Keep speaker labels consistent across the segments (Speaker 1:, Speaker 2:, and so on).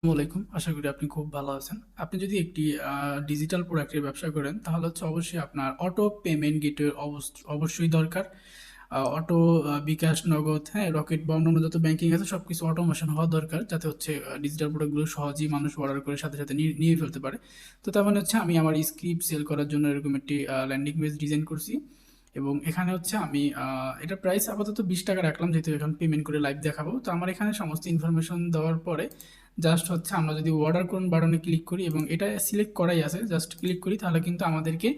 Speaker 1: আসসালামু আলাইকুম। আশা করি আপনি খুব ভালো আছেন। আপনি যদি একটি ডিজিটাল প্রোডাক্টের ব্যবসা করেন, তাহলে হচ্ছে অবশ্যই আপনার অটো পেমেন্ট গেটওয়ে অবশ্যই দরকার। অটো বিকাশ, নগদ, হ্যাঁ, রকেট বা অন্যান্য যত ব্যাংকিং আছে সবকিছু অটোমেশন হওয়া দরকার, যাতে হচ্ছে ডিজিটাল প্রোডাক্টগুলো সহজেই মানুষ অর্ডার করে সাথে সাথে নিয়ে ফেলতে পারে। তো তার মানে হচ্ছে আমি আমার স্ক্রিপ্ট সেল করার জন্য এরকম একটি ল্যান্ডিং পেজ ডিজাইন করছি। এবং এখানে হচ্ছে আমি এটা প্রাইস আপাতত 20 টাকা রাখলাম, যেহেতু এখন পেমেন্ট করে লাইভ দেখাবো। তো আমার এখানে সমস্ত ইনফরমেশন দেওয়ার পরে জাস্ট হচ্ছে আমরা যদি অর্ডার করুন বাটনে ক্লিক করি এবং এটা সিলেক্ট করাই আছে, জাস্ট ক্লিক করি, তাহলে কিন্তু আমাদেরকে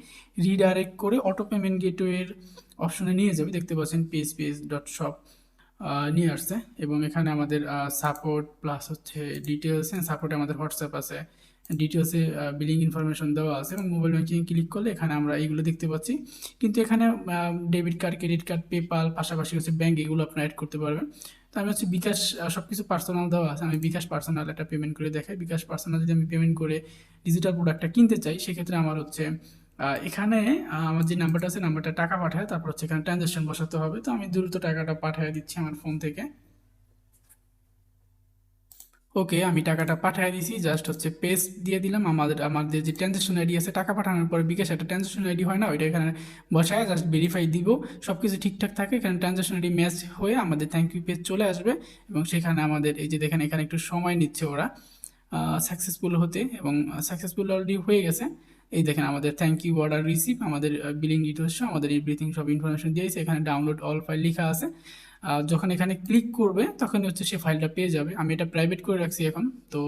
Speaker 1: রিডাইরেক্ট করে অটো পেমেন্ট গেটওয়ের অপশনে নিয়ে যাবে। দেখতে পাচ্ছেন PSPS.shop নিয়ে আসছে। এবং এখানে আমাদের সাপোর্ট প্লাস হচ্ছে ডিটেলস, হ্যাঁ, সাপোর্টে আমাদের হোয়াটসঅ্যাপ আছে, ডিটেলসে বিলিং ইনফরমেশন দেওয়া আছে, এবং মোবাইল ব্যাঙ্কিং ক্লিক করলে এখানে আমরা এইগুলো দেখতে পাচ্ছি। কিন্তু এখানে debit card, credit card, PayPal, পাশাপাশি হচ্ছে ব্যাঙ্ক, এগুলো আপনারা অ্যাড করতে পারবেন। তো আমি হচ্ছে বিকাশ, সব কিছু পার্সোনাল দেওয়া আছে, আমি বিকাশ পার্সোনাল একটা পেমেন্ট করে দেখাই। বিকাশ পার্সোনাল যদি আমি পেমেন্ট করে ডিজিটাল প্রোডাক্টটা কিনতে চাই, সেক্ষেত্রে আমার হচ্ছে এখানে আমার যে নাম্বারটা আছে, নাম্বারটা টাকা পাঠায়, তারপর হচ্ছে এখানে ট্রানজ্যাকশন বসাতে হবে। তো আমি দ্রুত টাকাটা পাঠিয়ে দিচ্ছি আমার ফোন থেকে। ওকে, আমি টাকাটা পাঠিয়ে দিয়েছি, জাস্ট হচ্ছে পেস্ট দিয়ে দিলাম। আমাদের যে ট্রানজ্যাকশন আইডি আছে, টাকা পাঠানোর পরে বিকাশ একটা ট্রানজ্যাকশন আইডি হয় না, ওইটা এখানে বসায় জাস্ট ভেরিফাই দিব। সব কিছু ঠিকঠাক থাকে, এখানে ট্রানজ্যাকশন আইডি ম্যাচ হয়ে আমাদের থ্যাংক ইউ পেজ চলে আসবে। এবং সেখানে আমাদের এই যে দেখেন, এখানে একটু সময় নিচ্ছে ওরা সাকসেসফুল হতে, এবং সাকসেসফুল অলরেডি হয়ে গেছে। এই দেখেন আমাদের থ্যাংক ইউ অর্ডার রিসিভ, আমাদের বিলিং ডিটেলস, আমাদের এভরিথিং সব ইনফরমেশন দিয়েছে। এখানে ডাউনলোড অল ফাইল লেখা আছে। যখন এখানে ক্লিক করবে তখন হচ্ছে সে ফাইলটা পেয়ে যাবে। আমি এটা প্রাইভেট করে রাখছি এখন। তো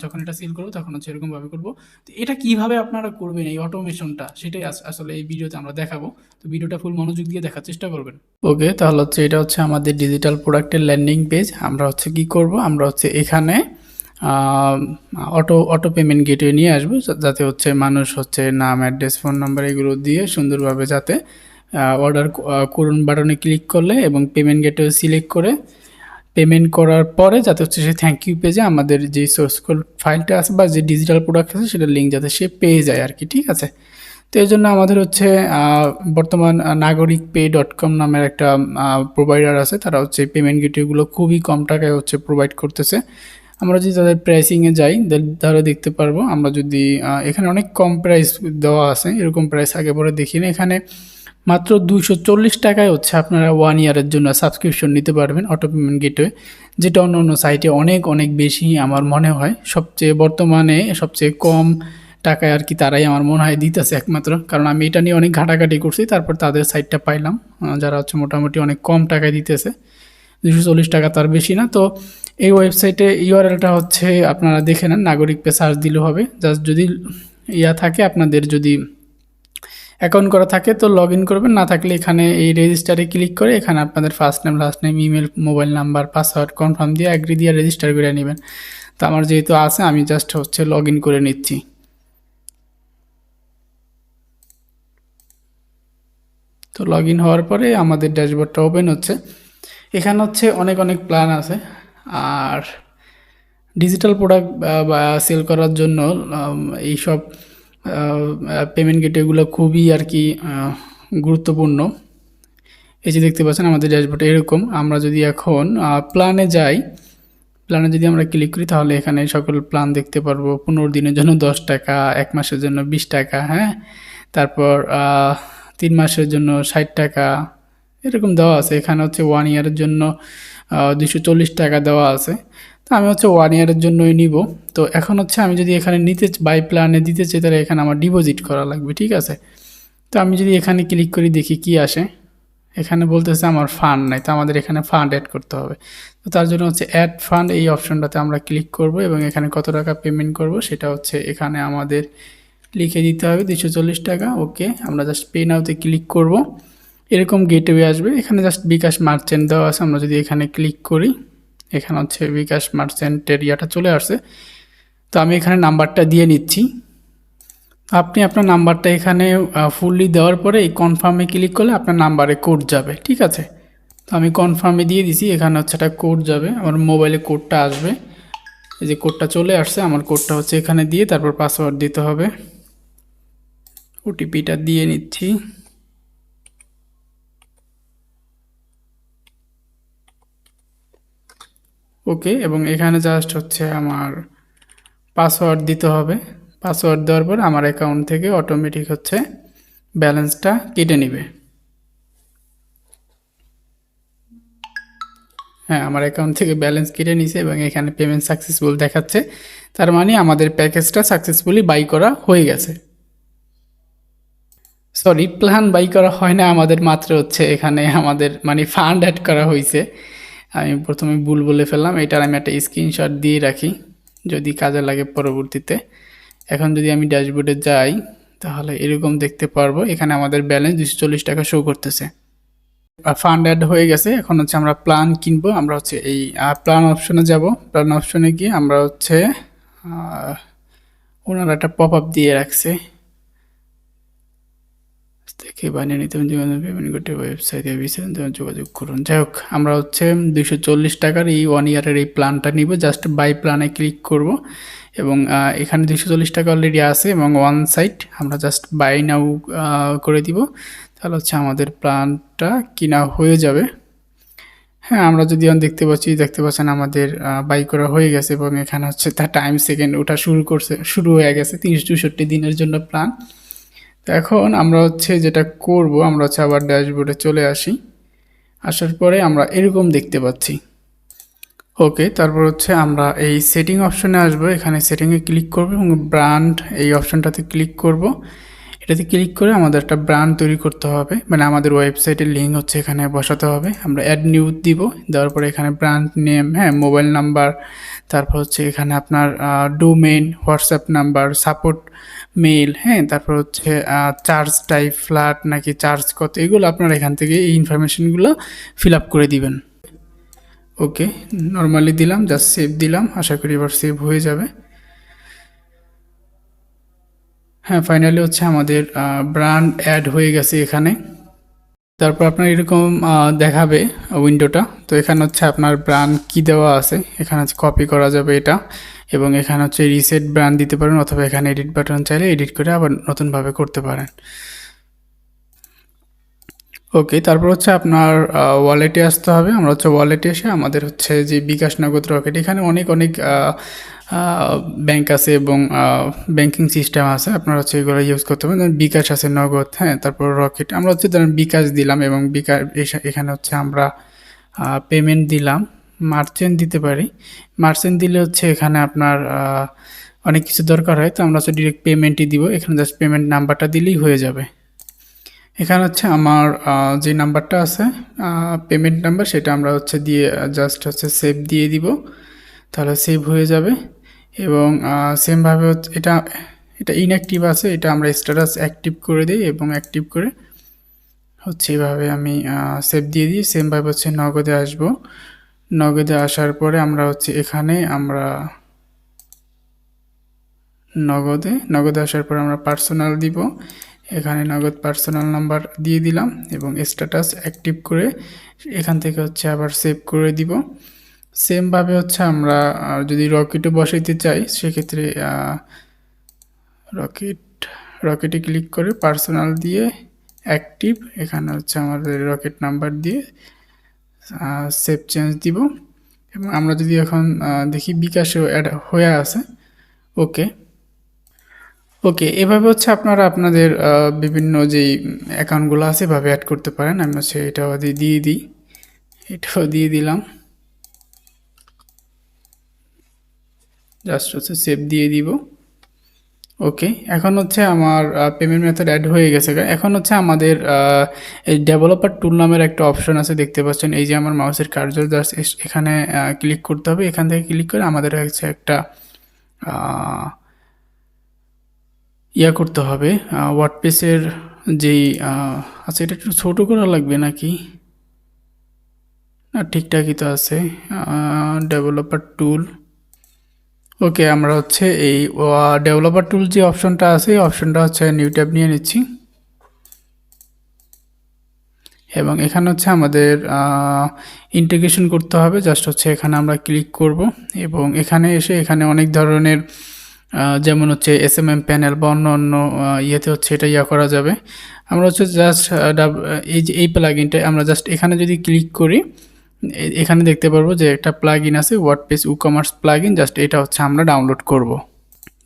Speaker 1: যখন এটা সেল করবো তখন হচ্ছে এরকমভাবে করবো। তো এটা কিভাবে আপনারা করবেন এই অটোমেশনটা, সেটাই আসলে এই ভিডিওতে আমরা দেখাবো। তো ভিডিওটা ফুল মনোযোগ দিয়ে দেখার চেষ্টা করবেন। ওকে, তাহলে হচ্ছে এটা হচ্ছে আমাদের ডিজিটাল প্রোডাক্টের ল্যান্ডিং পেজ। আমরা হচ্ছে কি করব, আমরা হচ্ছে এখানে অটো পেমেন্ট গেটওয়ে নিয়ে আসবো, যাতে হচ্ছে মানুষ হচ্ছে নাম, অ্যাড্রেস, ফোন নাম্বার এগুলো দিয়ে সুন্দরভাবে যাতে অর্ডার করুন বাটনে ক্লিক করলে এবং পেমেন্ট গেটওয়ে সিলেক্ট করে পেমেন্ট করার পরে যাতে হচ্ছে সে থ্যাংক ইউ পেজে আমাদের যে সোর্স কোড ফাইলটা আছে বা যে ডিজিটাল প্রোডাক্ট আছে সেটার লিঙ্ক যাতে সে পেয়ে যায় আর কি। ঠিক আছে, তো এই জন্য আমাদের হচ্ছে বর্তমান nagarikpay.com নামের একটা প্রোভাইডার আছে, তারা হচ্ছে পেমেন্ট গেটওয়েগুলো খুবই কম টাকায় হচ্ছে প্রোভাইড করতেছে। আমরা যদি তাদের প্রাইসিংয়ে যাই তাহলে দেখতে পারবো, আমরা যদি এখানে অনেক কম প্রাইস দেওয়া আছে, এরকম প্রাইস আগে পরে দেখি না। এখানে মাত্র 240 টাকায় হচ্ছে আপনারা 1 ইয়ারের জন্য সাবস্ক্রিপশন নিতে পারবেন অটো পেমেন্ট গেটওয়ে, যেটা অন্য অন্য সাইটে অনেক অনেক বেশি আমার মনে হয়। সবচেয়ে বর্তমানে সবচেয়ে কম টাকায় আর কি তারাই আমার মনে হয় দিতেছে একমাত্র, কারণ আমি এটা নিয়ে অনেক ঘাটাঘাটি করছি, তারপর তাদের সাইটটা পাইলাম, যারা হচ্ছে মোটামুটি অনেক কম টাকায় দিতেছে। 240 টাকা তার বেশি না। তো এই ওয়েবসাইটে ইউআরএলটা হচ্ছে আপনারা দেখে নেন, নাগরিক পে সার্চ দিলেও হবে। জাস্ট যদি থাকে আপনাদের, যদি অ্যাকাউন্ট করা থাকে তো লগ ইন করবেন, না থাকলে এখানে এই রেজিস্টারে ক্লিক করে এখানে আপনাদের first name, last name, email, mobile number, password confirm দিয়ে অ্যাগ্রি দিয়ে রেজিস্টার করে নেবেন। তো আমার যেহেতু আছে আমি জাস্ট হচ্ছে লগ ইন করে নিচ্ছি। তো লগ ইন হওয়ার পরে আমাদের ড্যাশবোর্ডটা ওপেন হচ্ছে। এখানে হচ্ছে অনেক অনেক প্ল্যান আছে। আর ডিজিটাল প্রোডাক্ট বা সেল করার জন্য এইসব পেমেন্ট গেটওয়েগুলো খুবই আর কি গুরুত্বপূর্ণ। এই যে দেখতে পাচ্ছেন আমাদের ড্যাশবোর্ডে এরকম। আমরা যদি এখন প্ল্যানে যাই, প্ল্যানে যদি আমরা ক্লিক করি তাহলে এখানে সকল প্ল্যান দেখতে পারবো। 15 দিনের জন্য 10 টাকা, 1 মাসের জন্য 20 টাকা, হ্যাঁ, তারপর 3 মাসের জন্য 60 টাকা, এরকম দেওয়া আছে। এখানে হচ্ছে 1 ইয়ারের জন্য 240 টাকা দেওয়া আছে। তো আমি হচ্ছে 1 ইয়ারের জন্যই নিব। তো এখন হচ্ছে আমি যদি এখানে বাই প্ল্যানে দিতে চাই, তাহলে এখানে আমার ডিপোজিট করা লাগবে। ঠিক আছে, তো আমি যদি এখানে ক্লিক করি দেখি কি আসে। এখানে বলতেছে আমার ফান্ড নাই, তো আমাদের এখানে ফান্ড অ্যাড করতে হবে। তো তার জন্য হচ্ছে অ্যাড ফান্ড, এই অপশনটাতে আমরা ক্লিক করব এবং এখানে কত টাকা পেমেন্ট করব সেটা হচ্ছে এখানে আমাদের লিখে দিতে হবে, 240 টাকা। ওকে, আমরা জাস্ট পে নাওতে ক্লিক করব। এরকম গেটওয়ে আসবে, এখানে জাস্ট বিকাশ মার্চেন্ট দেওয়া আছে। আমরা যদি এখানে ক্লিক করি, এখানে হচ্ছে বিকাশ মার্চেন্টের ইয়াটা চলে আসছে। তো আমি এখানে নাম্বারটা দিয়ে নিচ্ছি। আপনি আপনার নাম্বারটা এখানে ফুললি দেওয়ার পরে এই কনফার্মে ক্লিক করলে আপনার নাম্বারে কোড যাবে। ঠিক আছে, তো আমি কনফার্মে দিয়ে দিছি। এখানে হচ্ছে একটা কোড যাবে, আমার মোবাইলে কোডটা আসবে। এই যে কোডটা চলে আসছে, আমার কোডটা হচ্ছে এখানে দিয়ে তারপর পাসওয়ার্ড দিতে হবে। ওটিপিটা দিয়ে নিচ্ছি। ওকে, এবং এখানে জাস্ট হচ্ছে আমার পাসওয়ার্ড দিতে হবে। পাসওয়ার্ড দেওয়ার পর আমার অ্যাকাউন্ট থেকে অটোমেটিক হচ্ছে ব্যালেন্সটা কেটে নেবে। হ্যাঁ, আমার অ্যাকাউন্ট থেকে ব্যালেন্স কেটে নিছে এবং এখানে পেমেন্ট সাকসেসফুল দেখাচ্ছে। তার মানে আমাদের প্যাকেজটা সাকসেসফুলি বাই করা হয়ে গেছে। সরি, প্ল্যান বাই করা হয় না আমাদের, মাত্র হচ্ছে এখানে আমাদের মানে ফান্ড অ্যাড করা হয়েছে। আমি প্রথমে ভুল বলে ফেললাম, এটার আমি একটা স্ক্রিনশট দিয়ে রাখি যদি কাজে লাগে পরবর্তীতে। এখন যদি আমি ড্যাশবোর্ডে যাই তাহলে এরকম দেখতে পারবো, এখানে আমাদের ব্যালেন্স 240 টাকা শো করতেছে। ফান্ড অ্যাড হয়ে গেছে। এখন হচ্ছে আমরা প্ল্যান কিনবো। আমরা হচ্ছে এই প্ল্যান অপশনে যাব। প্ল্যান অপশনে গিয়ে আমরা হচ্ছে ওনারা একটা পপ আপ দিয়ে রাখছে, দেখে বানিয়ে নিতে পেমেন্ট করতে ওয়েবসাইটে যোগাযোগ করুন। যাই হোক, আমরা হচ্ছে 240 টাকার এই 1 ইয়ারের এই প্ল্যানটা নিব। জাস্ট বাই প্ল্যানে ক্লিক করব এবং এখানে 240 টাকা অলরেডি আছে এবং ওয়ান সাইড আমরা জাস্ট বাই নাও করে দিব। তাহলে হচ্ছে আমাদের প্ল্যানটা কিনা হয়ে যাবে। হ্যাঁ, আমরা যদি দেখতে পাচ্ছেন আমাদের বাই করা হয়ে গেছে এবং এখানে হচ্ছে তার টাইম সেকেন্ড ওটা শুরু হয়ে গেছে 364 দিনের জন্য প্ল্যান। তো এখন আমরা হচ্ছে যেটা করব, আমরা হচ্ছে আবার ড্যাশবোর্ডে চলে আসি। আসার পরে আমরা এরকম দেখতে পাচ্ছি। ওকে, তারপর হচ্ছে আমরা এই সেটিং অপশনে আসব। এখানে সেটিংয়ে ক্লিক করব এবং ব্র্যান্ড এই অপশনটাতে ক্লিক করব। এটাতে ক্লিক করে আমাদের একটা ব্র্যান্ড তৈরি করতে হবে, মানে আমাদের ওয়েবসাইটের লিঙ্ক হচ্ছে এখানে বসাতে হবে। আমরা অ্যাড নিউ দিব, দেওয়ার পরে এখানে ব্র্যান্ড নেম, হ্যাঁ, মোবাইল নাম্বার, তারপর হচ্ছে এখানে আপনার domain, WhatsApp number, support mail, হ্যাঁ, তারপর হচ্ছে চার্জ টাইপ ফ্ল্যাট নাকি চার্জ কত, এগুলো আপনারা এখান থেকে এই ইনফরমেশনগুলো ফিল আপ করে দিবেন। ওকে, নর্মালি দিলাম, জাস্ট সেভ দিলাম, আশা করি এবার সেভ হয়ে যাবে। হ্যাঁ, ফাইনালি হচ্ছে আমাদের ব্র্যান্ড অ্যাড হয়ে গেছে এখানে। তারপর আপনার এরকম দেখাবে উইন্ডোটা। তো এখানে হচ্ছে আপনার ব্র্যান্ড কি দেওয়া আছে, এখানে হচ্ছে কপি করা যাবে এটা, এবং এখানে হচ্ছে রিসেট ব্র্যান্ড দিতে পারেন, অথবা এখানে এডিট বাটন চাইলে এডিট করে আবার নতুনভাবে করতে পারেন। ওকে, তারপর হচ্ছে আপনার ওয়ালেটে আসতে হবে। আমরা হচ্ছে ওয়ালেটে এসে আমাদের হচ্ছে যে বিকাশ, নগদ, রকেট, এখানে অনেক অনেক ব্যাংক আছে এবং ব্যাংকিং সিস্টেম আছে, আপনারা হচ্ছে এগুলো ইউজ করতে পারেন। বিকাশ আছে, নগদ, হ্যাঁ, তারপর রকেট। আমরা হচ্ছে ধরেন বিকাশ দিলাম এবং এখানে হচ্ছে আমরা পেমেন্ট দিলাম। মার্চেন্ট দিতে পারি। মার্চেন্ট দিলে হচ্ছে এখানে আপনার অনেক কিছু দরকার হয়, তো আমরা হচ্ছে ডিরেক্ট পেমেন্টই দিব। এখানে জাস্ট পেমেন্ট নাম্বারটা দিলেই হয়ে যাবে। এখানে হচ্ছে আমার যে নাম্বারটা আছে পেমেন্ট নাম্বার, সেটা আমরা হচ্ছে দিয়ে জাস্ট হচ্ছে সেভ দিয়ে দিব, তাহলে সেভ হয়ে যাবে। এবং সেমভাবে হচ্ছে এটা এটা ইনঅ্যাক্টিভ আছে, এটা আমরা স্ট্যাটাস অ্যাক্টিভ করে দিই এবং অ্যাক্টিভ করে হচ্ছে এভাবে আমি সেভ দিয়ে দিই। সেমভাবে হচ্ছে নগদে আসব। নগদে আসার পরে আমরা হচ্ছে এখানে আমরা নগদে আসার পর আমরা পার্সোনাল দিব। এখানে নগদ পার্সোনাল নাম্বার দিয়ে দিলাম এবং স্ট্যাটাস অ্যাক্টিভ করে এখান থেকে হচ্ছে আবার সেভ করে দিব। সেমভাবে হচ্ছে আমরা যদি রকেটও বসাইতে চাই, সেক্ষেত্রে রকেটে ক্লিক করে পার্সোনাল দিয়ে অ্যাক্টিভ, এখানে হচ্ছে আমাদের রকেট নাম্বার দিয়ে সেভ চেঞ্জ দিব। এবং আমরা যদি এখন দেখি বিকাশেও অ্যাড হয়ে আছে। ওকে, এভাবে হচ্ছে আপনারা আপনাদের বিভিন্ন যেই অ্যাকাউন্টগুলো আছে এভাবে অ্যাড করতে পারেন। আমি হচ্ছে এটাও দিয়ে দিই, এটাও দিয়ে দিলাম, জাস্ট হচ্ছে সেভ দিয়ে দিব। ওকে, এখন হচ্ছে আমার পেমেন্ট মেথড অ্যাড হয়ে গেছে। এখন হচ্ছে আমাদের এই ডেভেলপার টুল নামের একটা অপশন আছে, দেখতে পাচ্ছেন। এই যে আমার মাউসের কার্সর, জাস্ট এখানে ক্লিক করতে হবে। এখান থেকে ক্লিক করে আমাদের হচ্ছে একটা করতে হবে ওয়ার্ডপ্রেসের যেই আচ্ছা, এটা একটু ছোটো করা লাগবে নাকি, না ঠিকঠাকই তো আছে। ডেভেলপার টুল, ওকে, আমরা হচ্ছে এই ডেভেলপার টুল যে অপশনটা আছে, এই অপশনটা হচ্ছে নিউ ট্যাব নিয়ে নিচ্ছি এবং এখানে হচ্ছে আমাদের ইন্টিগ্রেশন করতে হবে। জাস্ট হচ্ছে এখানে আমরা ক্লিক করব এবং এখানে এসে এখানে অনেক ধরনের যেমন হচ্ছে SMM প্যানেল বা অন্য অন্য ইয়েতে হচ্ছে এটা করা যাবে। আমরা হচ্ছে জাস্ট এই প্লাগইনটা আমরা জাস্ট এখানে যদি ক্লিক করি, এখানে দেখতে পারবো যে একটা প্লাগইন আছে ওয়ার্ডপ্রেস ই-কমার্স প্লাগইন, জাস্ট এটা হচ্ছে আমরা ডাউনলোড করব।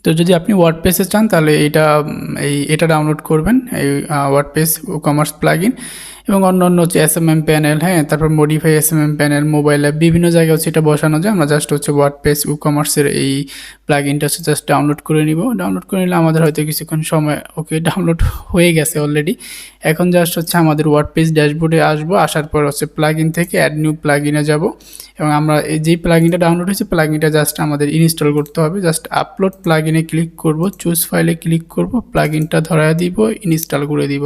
Speaker 1: তো যদি আপনি ওয়ার্ডপ্রেসে চান তাহলে এটা ডাউনলোড করবেন, এই ওয়ার্ডপ্রেস কমার্স প্লাগইন, এবং অন্যান্য হচ্ছে এসএমএম প্যানেল, হ্যাঁ, তারপর modify SMM panel, mobile app, বিভিন্ন জায়গায় হচ্ছে এটা বসানো যায়। আমরা জাস্ট হচ্ছে ওয়ার্ডপ্রেস কমার্সের এই প্লাগইনটা হচ্ছে জাস্ট ডাউনলোড করে নিব। ডাউনলোড করে নিলে আমাদের হয়তো কিছুক্ষণ সময়, ওকে ডাউনলোড হয়ে গেছে অলরেডি। এখন জাস্ট হচ্ছে আমাদের ওয়ার্ডপ্রেস ড্যাশবোর্ডে আসবো, আসার পর হচ্ছে প্লাগইন থেকে অ্যাড নিউ প্লাগইনে যাব, এবং আমরা এই যেই প্লাগইনটা ডাউনলোড হয়েছে প্লাগইনটা জাস্ট আমাদের ইনস্টল করতে হবে। জাস্ট আপলোড প্লাগইনে ক্লিক করব, চুজ ফাইলে ক্লিক করব, প্লাগইনটা ধরায় দিব, ইনস্টল করে দিব।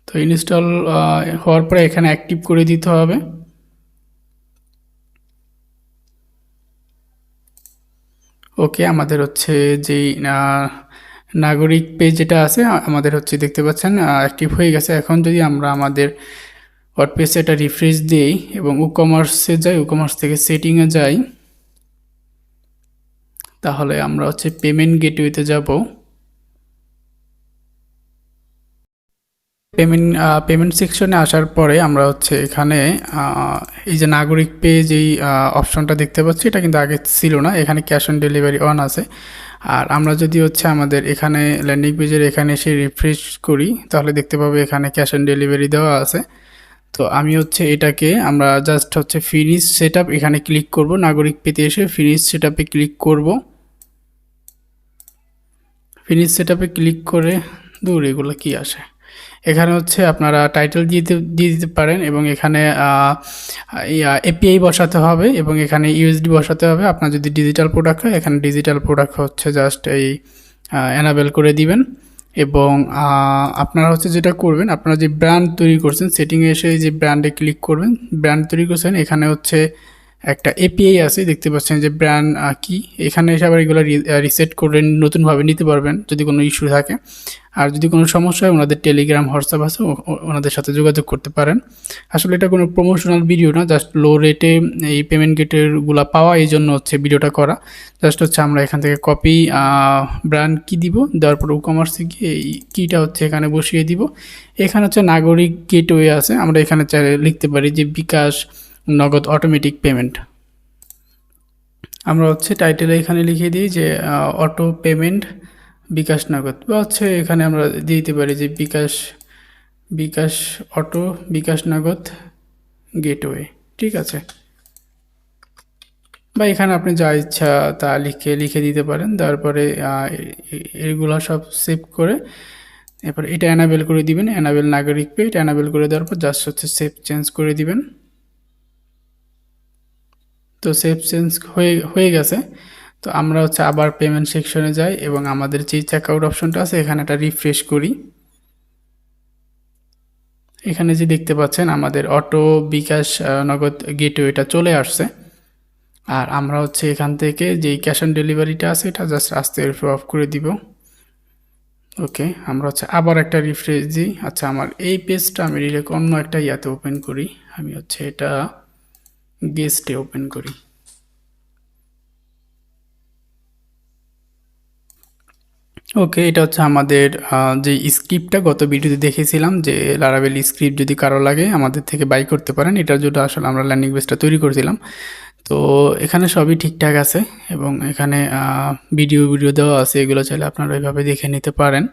Speaker 1: তো ইনস্টল হওয়ার পরে এখানে অ্যাক্টিভ করে দিতে হবে। ওকে, আমাদের হচ্ছে যেই নাগরিক পেজ যেটা আছে আমাদের হচ্ছে দেখতে পাচ্ছেন অ্যাক্টিভ হয়ে গেছে। এখন যদি আমরা আমাদের ওয়ার্ডপ্রেসে এটা রিফ্রেশ দিই এবং কমার্সে যাই, কমার্স থেকে সেটিংয়ে যাই, তাহলে আমরা হচ্ছে পেমেন্ট গেটওয়েতে যাব। পেমেন্ট সেকশনে আসার পরে আমরা হচ্ছে এখানে এই যে নাগরিক পেজ এই অপশনটা দেখতে পাচ্ছি, এটা কিন্তু আগে ছিল না, এখানে ক্যাশ অন ডেলিভারি অন আছে। আর আমরা যদি হচ্ছে আমাদের এখানে ল্যান্ডিং পেজের এখানে এসে রিফ্রেশ করি তাহলে দেখতে পাবো এখানে ক্যাশ অন ডেলিভারি দেওয়া আছে। তো আমি হচ্ছে এটাকে আমরা জাস্ট হচ্ছে ফিনিশ সেটআপ এখানে ক্লিক করব, নাগরিক পেতে এসে ফিনিশ সেটআপে ক্লিক করব। ফিনিশ সেটআপে ক্লিক করে দূর এগুলো কি আসে, এখানে হচ্ছে আপনারা টাইটেল দিয়ে দিতে পারেন, এবং এখানে এপিআই বসাতে হবে, এবং এখানে ইউএসডি বসাতে হবে। আপনার যদি ডিজিটাল প্রোডাক্ট হয় এখানে ডিজিটাল প্রোডাক্ট হচ্ছে জাস্ট এই এনাবেল করে দিবেন। এবং আপনারা হচ্ছে যেটা করবেন, আপনারা যে ব্র্যান্ড তৈরি করছেন সেটিংয়ে এসে যে ব্র্যান্ডে ক্লিক করবেন, ব্র্যান্ড তৈরি করছেন এখানে হচ্ছে একটা এপিআই আছে দেখতে পাচ্ছেন যে ব্র্যান্ড কি, এখানে এসে আবার এগুলো রিসেট করে নতুনভাবে নিতে পারবেন যদি কোনো ইস্যু থাকে। আর যদি কোনো সমস্যা হয় ওনাদের টেলিগ্রাম হোয়াটসঅ্যাপ আছে, ওনাদের সাথে যোগাযোগ করতে পারেন। আসলে এটা কোনো প্রমোশনাল ভিডিও না, জাস্ট লো রেটে এই পেমেন্ট গেটেরগুলো পাওয়া, এই জন্য হচ্ছে ভিডিওটা করা। জাস্ট হচ্ছে আমরা এখান থেকে কপি ব্র্যান্ড কি দিব, দেওয়ার পর কমার্সে গিয়ে এই কিটা হচ্ছে এখানে বসিয়ে দিব। এখানে হচ্ছে নাগরিক গেটওয়ে আছে, আমরা এখানে লিখতে পারি যে বিকাশ নগদ অটোমেটিক পেমেন্ট। আমরা হচ্ছে টাইটেলে এখানে লিখে দিই যে অটো পেমেন্ট বিকাশ নগদ, বা হচ্ছে এখানে আমরা দিয়ে দিতে পারি যে বিকাশ বিকাশ অটো বিকাশ নগদ গেটওয়ে, ঠিক আছে। বা এখানে আপনি যা ইচ্ছা তা লিখে দিতে পারেন। তারপরে এগুলো সব সেভ করে এরপর এটা অ্যানাবেল করে দিবেন, অ্যানাবেল নাগরিক পে, এটা অ্যানাবেল করে দেওয়ার পর জাস্ট হচ্ছে সেভ চেঞ্জ করে দিবেন। তো সেভ চেঞ্জ হয়ে গেছে। তো আমরা হচ্ছে আবার পেমেন্ট সেকশনে যাই এবং আমাদের যে চেকআউট অপশনটা আছে এখানে একটা রিফ্রেশ করি। এখানে যে দেখতে পাচ্ছেন আমাদের অটো বিকাশ নগদ গেটওয়েটা চলে আসছে। আর আমরা হচ্ছে এখান থেকে যেই ক্যাশ অন ডেলিভারিটা আছে এটা জাস্ট আস্তে অফ করে দিব। ওকে, আমরা হচ্ছে আবার একটা রিফ্রেশ দিই। আচ্ছা, আমার এই পেজটা আমি ডিরেক্ট অন্য একটা ইয়াতে ওপেন করি, আমি হচ্ছে এটা গেস্টে ওপেন করি। ওকে, এটা হচ্ছে আমাদের যে স্ক্রিপ্টটা গত ভিডিওতে দেখেছিলাম যে লারাভেল স্ক্রিপ্ট যদি কারো লাগে আমাদের থেকে বাই করতে পারেন, এটার জন্য আসলে আমরা ল্যান্ডিং পেজটা তৈরি করেছিলাম। তো এখানে সবই ঠিকঠাক আছে এবং এখানে ভিডিও দেওয়া আছে, এগুলো চাইলে আপনারা ওইভাবে দেখে নিতে পারেন।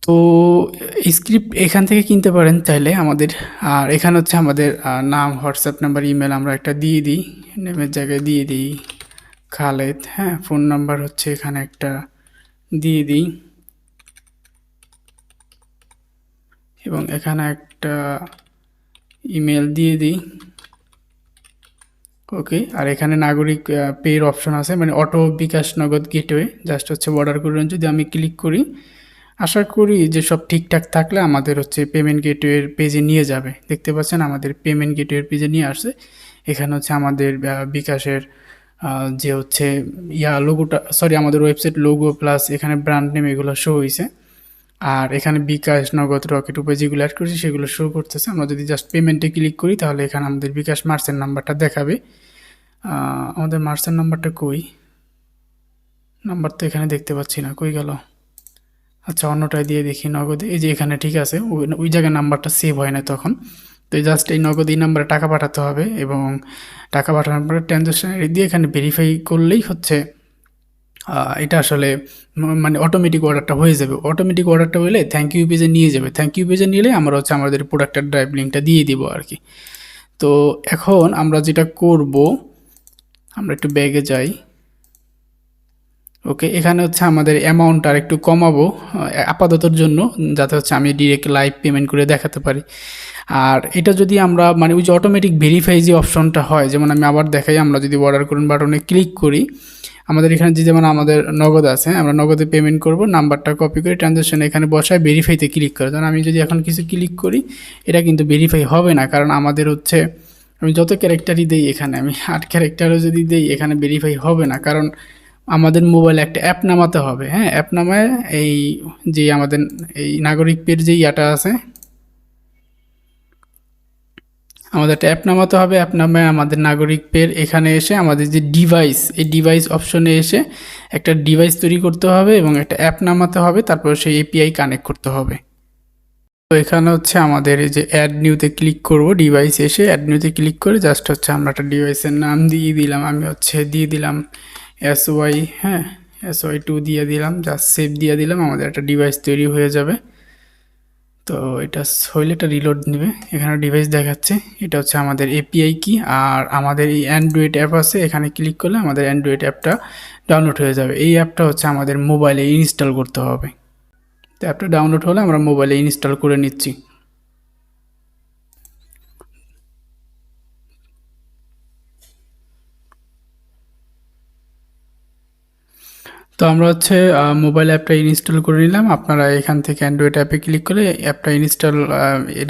Speaker 1: তো স্ক্রিপ্ট এখান থেকে কিনতে পারেন চাইলে আমাদের। আর এখানে হচ্ছে আমাদের নাম, হোয়াটসঅ্যাপ নাম্বার, ইমেল আমরা একটা দিয়ে দিই, নেমের জায়গায় দিয়ে দিই খালেদ, হ্যাঁ। ফোন নাম্বার হচ্ছে এখানে একটা দিয়ে দিই এবং এখানে একটা ইমেল দিয়ে দিই। ওকে, আর এখানে নাগরিক পের অপশন আছে, মানে অটো বিকাশ নগদ গেটওয়ে, জাস্ট হচ্ছে অর্ডার করবেন যদি আমি ক্লিক করি। আশা করি যে সব ঠিকঠাক থাকলে আমাদের হচ্ছে পেমেন্ট গেটওয়ের পেজে নিয়ে যাবে। দেখতে পাচ্ছেন আমাদের পেমেন্ট গেটওয়ের পেজে নিয়ে আসছে। এখানে হচ্ছে আমাদের বিকাশের যে হচ্ছে লোগোটা, সরি, আমাদের ওয়েবসাইট লোগো প্লাস এখানে ব্র্যান্ড নেম এগুলো শো হয়েছে। আর এখানে বিকাশ নগদ রকেট উপরে যেগুলো অ্যাড করেছি সেগুলো শো করতেছে। আমরা যদি জাস্ট পেমেন্টে ক্লিক করি তাহলে এখানে আমাদের বিকাশ মার্চেন্ট নাম্বারটা দেখাবে। আমাদের মার্চেন্ট নাম্বারটা কই, নাম্বার তো এখানে দেখতে পাচ্ছি না, কই গেল। আচ্ছা, অন্যটায় দিয়ে দেখি নগদে, এই যে এখানে ঠিক আছে, ওই জায়গায় নাম্বারটা সেভ হয় না তখন। তো জাস্ট এই নগদ এই নাম্বারে টাকা পাঠাতে হবে এবং টাকা পাঠানোর পরে ট্রানজ্যাকশন আইডি দিয়ে এখানে ভেরিফাই করলেই হচ্ছে এটা আসলে মানে অটোমেটিক অর্ডারটা হয়ে যাবে। অটোমেটিক অর্ডারটা হলে থ্যাংক ইউ পেজে নিয়ে যাবে। থ্যাংক ইউ পেজে নিলে আমরা হচ্ছে আমাদের প্রোডাক্টের ড্রাইভ লিঙ্কটা দিয়ে দিব আর কি। তো এখন আমরা যেটা করব, আমরা একটু ব্যাগে যাই। ওকে, এখানে হচ্ছে আমাদের অ্যামাউন্ট আর একটু কমাবো আপাততর জন্য, যাতে হচ্ছে আমি ডিরেক্ট লাইভ পেমেন্ট করে দেখাতে পারি। আর এটা যদি আমরা মানে ওই যে অটোমেটিক ভেরিফাই যে অপশনটা হয়, যেমন আমি আবার দেখাই, আমরা যদি অর্ডার করুন বাটনে ক্লিক করি, আমাদের এখানে যে যেমন আমাদের নগদ আছে, আমরা নগদে পেমেন্ট করব, নাম্বারটা কপি করে ট্রানজ্যাকশন এখানে বসায় ভেরিফাইতে ক্লিক করে। কারণ আমি যদি এখন কিছু ক্লিক করি, এটা কিন্তু ভেরিফাই হবে না, কারণ আমাদের হচ্ছে আমি যত ক্যারেক্টারই দিই এখানে, আমি 8 ক্যারেক্টারও যদি দিই এখানে ভেরিফাই হবে না, কারণ আমাদের মোবাইলে একটা অ্যাপ নামাতে হবে। হ্যাঁ, অ্যাপ নামায় এই যে আমাদের এই নাগরিক পের যে ইয়াটা আছে, আমাদের একটা অ্যাপ নামাতে হবে। অ্যাপ নামায় আমাদের নাগরিক পের এখানে এসে আমাদের যে ডিভাইস, এই ডিভাইস অপশনে এসে একটা ডিভাইস তৈরি করতে হবে এবং একটা অ্যাপ নামাতে হবে, তারপর সেই এপিআই কানেক্ট করতে হবে। তো এখানে হচ্ছে আমাদের এই যে অ্যাড নিউতে ক্লিক করব, ডিভাইস এসে অ্যাড নিউতে ক্লিক করে জাস্ট হচ্ছে আমরা একটা ডিভাইসের নাম দিয়ে দিলাম, আমি হচ্ছে দিয়ে দিলাম SY, হ্যাঁ SY2 দিয়ে দিলাম, জাস্ট সেভ দিয়ে দিলাম, আমাদের একটা ডিভাইস তৈরি হয়ে যাবে। তো এটা হইলে এটা রিলোড নেবে, এখানে ডিভাইস দেখাচ্ছে, এটা হচ্ছে আমাদের এপিআই কি। আর আমাদের এই অ্যান্ড্রয়েড অ্যাপ আছে, এখানে ক্লিক করলে আমাদের অ্যান্ড্রয়েড অ্যাপটা ডাউনলোড হয়ে যাবে। এই অ্যাপটা হচ্ছে আমাদের মোবাইলে ইনস্টল করতে হবে। তো অ্যাপটা ডাউনলোড হলে আমরা মোবাইলে ইনস্টল করে নিচ্ছি। তো আমরা হচ্ছে মোবাইল অ্যাপটা ইনস্টল করে নিলাম। আপনারা এখান থেকে অ্যান্ড্রয়েড অ্যাপে ক্লিক করে অ্যাপটা ইনস্টল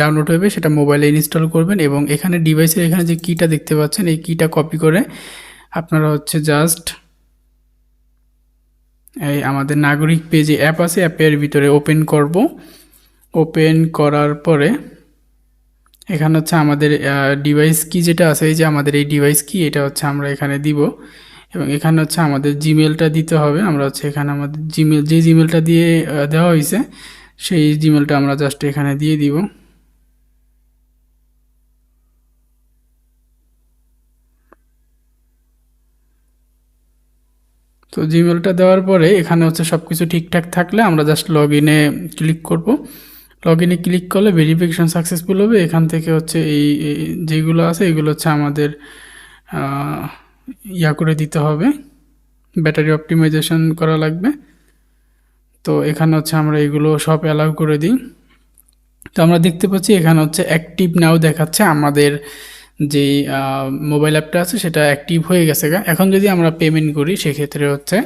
Speaker 1: ডাউনলোড হবে, সেটা মোবাইলে ইনস্টল করবেন এবং এখানে ডিভাইসের এখানে যে কিটা দেখতে পাচ্ছেন, এই কিটা কপি করে আপনারা হচ্ছে জাস্ট এই আমাদের নাগরিক পেজে অ্যাপ আছে, অ্যাপের ভিতরে ওপেন করব। ওপেন করার পরে এখানে হচ্ছে আমাদের ডিভাইস কি যেটা আছে, এই যে আমাদের এই ডিভাইস কি, এটা হচ্ছে আমরা এখানে দিব এবং এখানে হচ্ছে আমাদের জিমেলটা দিতে হবে। আমরা হচ্ছে এখানে আমাদের জিমেল, যে জিমেলটা দিয়ে দেওয়া হয়েছে সেই জিমেলটা আমরা জাস্ট এখানে দিয়ে দিব। তো জিমেলটা দেওয়ার পরে এখানে হচ্ছে সব কিছু ঠিকঠাক থাকলে আমরা জাস্ট লগ ইনে ক্লিক করব। লগ ইনে ক্লিক করলে ভেরিফিকেশন সাকসেসফুল হবে। এখান থেকে হচ্ছে এই যেগুলো আছে এগুলো হচ্ছে আমাদের ইয়া করে দিতে হবে, ব্যাটারি অপটিমাইজেশন করা লাগবে। তো এখানে হচ্ছে আমরা এগুলো সব অ্যালাউ করে দিই। তো আমরা দেখতে পাচ্ছি এখানে হচ্ছে অ্যাক্টিভ নাও দেখাচ্ছে, আমাদের যেই মোবাইল অ্যাপটা আছে সেটা অ্যাক্টিভ হয়ে গেছে। এখন যদি আমরা পেমেন্ট করি সেক্ষেত্রে হচ্ছে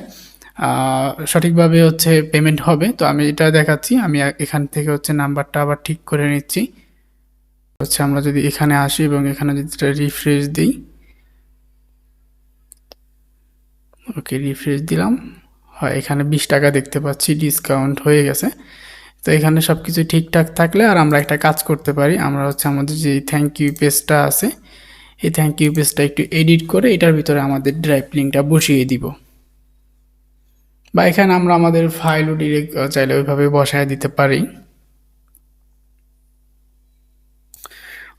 Speaker 1: সঠিকভাবে হচ্ছে পেমেন্ট হবে। তো আমি এটা দেখাচ্ছি, আমি এখান থেকে হচ্ছে নাম্বারটা আবার ঠিক করে নিচ্ছি। হচ্ছে আমরা যদি এখানে আসি এবং এখানে যদি রিফ্রেশ দিই, ওকে রিফ্রেশ দিলাম, হয় এখানে 20 টাকা দেখতে পাচ্ছি ডিসকাউন্ট হয়ে গেছে। তো এখানে সব কিছু ঠিকঠাক থাকলে আর আমরা একটা কাজ করতে পারি, আমরা হচ্ছে আমাদের যে থ্যাংক ইউ পেজটা আছে, এই থ্যাংক ইউ পেজটা একটু এডিট করে এটার ভিতরে আমাদের ড্রাইভ লিঙ্কটা বসিয়ে দিব, বা এখানে আমরা আমাদের ফাইলও ডিরেক্ট চাইলে ওইভাবে বসায় দিতে পারি।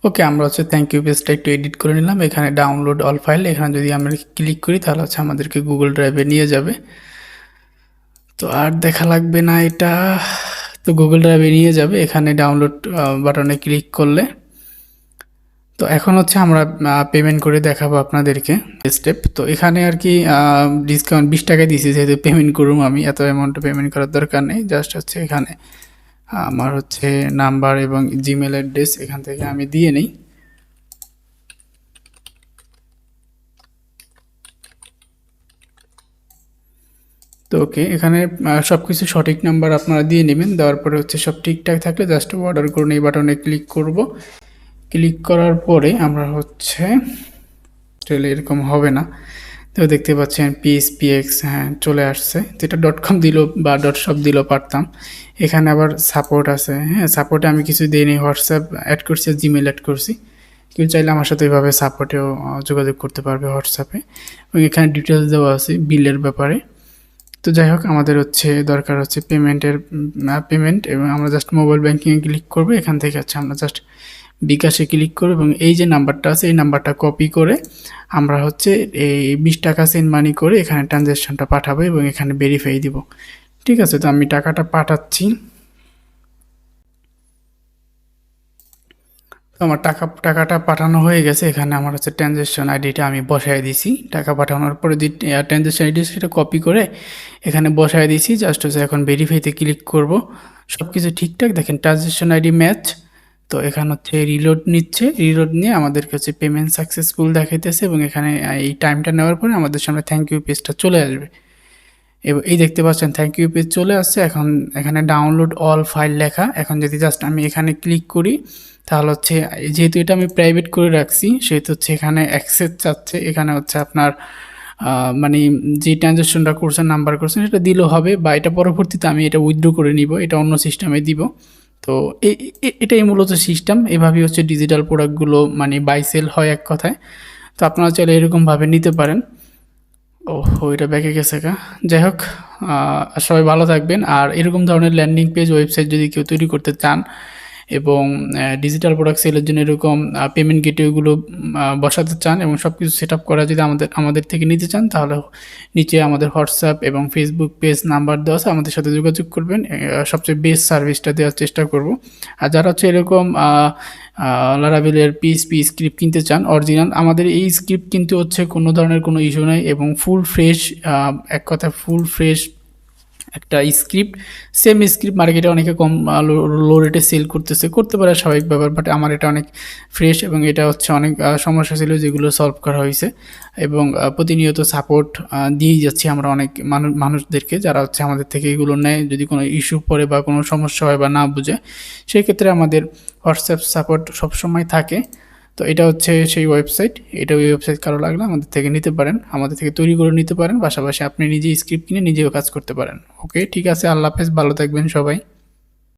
Speaker 1: ওকে, আমরা হচ্ছে থ্যাংক ইউ পেজটা একটু এডিট করে নিলাম। এখানে ডাউনলোড অল ফাইল, এখানে যদি আমরা ক্লিক করি তাহলে হচ্ছে আমাদেরকে গুগল ড্রাইভে নিয়ে যাবে। তো আর দেখা লাগবে না এটা, তো গুগল ড্রাইভে নিয়ে যাবে। এখানে ডাউনলোড বাটনে ক্লিক করলে তো এখন হচ্ছে আমরা পেমেন্ট করে দেখাবো আপনাদেরকে স্টেপ। তো এখানে আর কি ডিসকাউন্ট 20 টাকা দিয়েছি, যেহেতু পেমেন্ট করুম আমি, এত অ্যামাউন্ট পেমেন্ট করার দরকার নেই। জাস্ট হচ্ছে এখানে আমার হচ্ছে নাম্বার এবং জিমেল অ্যাড্রেস এখান থেকে আমি দিয়ে নিই। তো ওকে, এখানে সব কিছু সঠিক নাম্বার আপনারা দিয়ে নেবেন। দেওয়ার পরে হচ্ছে সব ঠিকঠাক থাকলে জাস্ট অর্ডার করুন, এই বাটনে ক্লিক করব। ক্লিক করার পরে আমরা হচ্ছে চলে, এরকম হবে না। তো দেখতে পাচ্ছেন PSPX, হ্যাঁ চলে আসছে। যেটা .com দিল বা .shop দিলেও পারতাম। এখানে আবার সাপোর্ট আছে, হ্যাঁ সাপোর্টে আমি কিছু দিইনি, হোয়াটসঅ্যাপ অ্যাড করছি, জিমেল অ্যাড করছি। কেউ চাইলে আমার সাথে ওইভাবে সাপোর্টেও যোগাযোগ করতে পারবে হোয়াটসঅ্যাপে, এবং এখানে ডিটেলস দেওয়া আছে বিলের ব্যাপারে। তো যাই হোক, আমাদের হচ্ছে দরকার হচ্ছে পেমেন্ট, এবং আমরা জাস্ট মোবাইল ব্যাঙ্কিংয়ে ক্লিক করবো। এখান থেকে হচ্ছে আমরা জাস্ট বিকাশে ক্লিক করব এবং এই যে নাম্বারটা আছে এই নাম্বারটা কপি করে আমরা হচ্ছে এই 20 টাকা সেন্ড মানি করে এখানে ট্রানজ্যাকশনটা পাঠাবো এবং এখানে ভেরিফাই দিব। ঠিক আছে, তো আমি টাকাটা পাঠাচ্ছি। তো আমার টাকাটা পাঠানো হয়ে গেছে। এখানে আমার হচ্ছে ট্রানজ্যাকশন আইডিটা আমি বসায় দিছি। টাকা পাঠানোর পরে যে ট্রানজ্যাকশন আইডি সেটা কপি করে এখানে বসায় দিছি। জাস্ট হচ্ছে এখন ভেরিফাইতে ক্লিক করব। সব কিছু ঠিকঠাক, দেখেন ট্রানজ্যাকশন আইডি ম্যাচ। তো এখানে হচ্ছে রিলোড নিচ্ছে, রিলোড নিয়ে আমাদেরকে হচ্ছে পেমেন্ট সাকসেসফুল দেখাইতেছে এবং এখানে এই টাইমটা নেওয়ার পরে আমাদের সামনে থ্যাংক ইউ পেজটা চলে আসবে। এবং এই দেখতে পাচ্ছেন থ্যাংক ইউ পেজ চলে আসছে। এখন এখানে ডাউনলোড অল ফাইল লেখা। এখন যদি জাস্ট আমি এখানে ক্লিক করি তাহলে হচ্ছে যেহেতু এটা আমি প্রাইভেট করে রাখছি সেহেতু হচ্ছে এখানে অ্যাক্সেস চাচ্ছে। এখানে হচ্ছে আপনার মানে যে ট্রানজ্যাকশনটা করছেন নাম্বার করছেন এটা দিলেও হবে, বা এটা পরবর্তীতে আমি এটা উইথড্র করে নিব, এটা অন্য সিস্টেমে দিব। তো এটাই মূলত সিস্টেম। এভাবেই হচ্ছে ডিজিটাল প্রোডাক্টগুলো মানে বাই সেল হয় এক কথায়। তো আপনারা চাইলে এরকমভাবে নিতে পারেন। এটা ব্যাকে গেছে গা। যাই হোক, সবাই ভালো থাকবেন। আর এরকম ধরনের ল্যান্ডিং পেজ ওয়েবসাইট যদি কেউ তৈরি করতে চান এবং ডিজিটাল প্রোডাক্ট সেলের জন্য এরকম পেমেন্ট গেটওয়েগুলো বসাতে চান এবং সব কিছু সেট আপ করা যদি আমাদের থেকে নিতে চান, তাহলে নিচে আমাদের হোয়াটসঅ্যাপ এবং ফেসবুক পেজ নাম্বার দেওয়া আছে, আমাদের সাথে যোগাযোগ করবেন। সবচেয়ে বেস্ট সার্ভিসটা দেওয়ার চেষ্টা করব। আর যারা হচ্ছে এরকম লারাভেলের পিএইচপি স্ক্রিপ্ট কিনতে চান অরিজিনাল, আমাদের এই স্ক্রিপ্ট কিন্তু হচ্ছে কোনো ধরনের কোনো ইস্যু নাই এবং ফুল ফ্রেশ, এক কথা ফুল ফ্রেশ একটা স্ক্রিপ্ট। সেম স্ক্রিপ্ট মার্কেটে অনেকে কম লো রেটে সেল করতে পারে, স্বাভাবিক ব্যাপার। বাট আমার এটা অনেক ফ্রেশ এবং এটা হচ্ছে অনেক সমস্যা ছিল যেগুলো সলভ করা হয়েছে এবং প্রতিনিয়ত সাপোর্ট দিয়েই যাচ্ছি আমরা অনেক মানুষদেরকে যারা হচ্ছে আমাদের থেকে এগুলো নেয়। যদি কোনো ইস্যু পড়ে বা কোনো সমস্যা হয় বা না বুঝে, সেক্ষেত্রে আমাদের হোয়াটসঅ্যাপ সাপোর্ট সবসময় থাকে। তো এটা হচ্ছে সেই ওয়েবসাইট। ওই ওয়েবসাইট কারো লাগলে আমাদের থেকে নিতে পারেন, আমাদের থেকে তৈরি করে নিতে পারেন। পাশাপাশি আপনি নিজেই স্ক্রিপ্ট কিনে নিজেও কাজ করতে পারেন। ওকে, ঠিক আছে, আল্লাহ হাফেজ, ভালো থাকবেন সবাই।